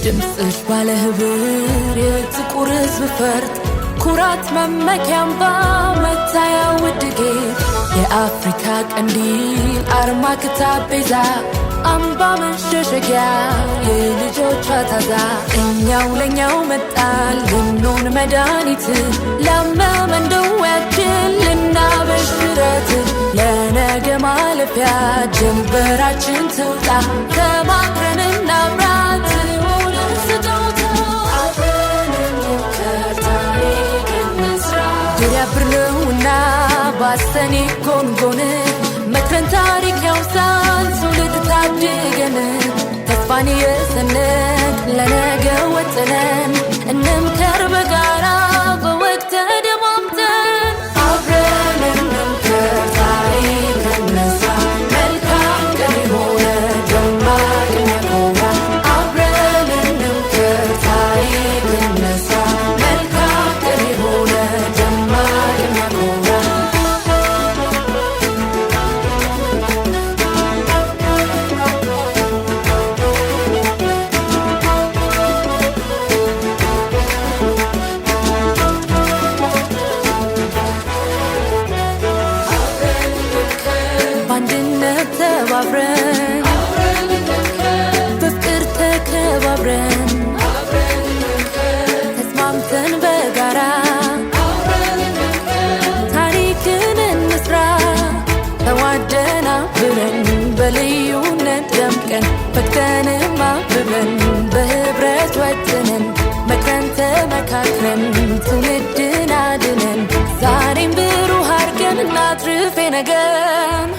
ድምፅሽ ባለ ህብር የጥቁር ሕዝብ ፈርጥ ኩራት መመኪያምባ መታያ ውድጌ የአፍሪካ ቀንዲል አርማ ክታብ ቤዛ አምባ መሸሸጊያ የልጆቿ ታዛ እኛው ለኛው መጣል ልንሆን መድኃኒት ላመመን ደዌያችን ልናበሽረት ለነገ ማለፊያ ጀንበራችን ትውጣ ተማክረን እናብራት ሆነን ስጦታ ድሪያብርነውና ባሰኔ ጎንጎን መክረን ታሪክ ያውሳል ትውልድ ታድገን ተስፋን የሰነቅ ለነገ ወጥነን እንምከር በጋራ በወግ ተደማምጠን አብረን እንምከር ታሪክ እንስራ መልካም ቀን የሆነ ደማቅ የሚያኮራ አብረን እንምከር ታሪክ እንስራ መልካም ቀን የሆነ ደማቅ የሚያኮራ ተባብረን በፍቅር ተከባብረን ተስማምተን በጋራ ታሪክን እንስራ ተዋደን አብረን በልዩነት ደምቀን ፈክተንም አብበን በህብረት ወጥነን መክረን ተመካክረን ትውልድን አድነን ዛሬም ብሩህ አድርገን እናትርፍ ነገን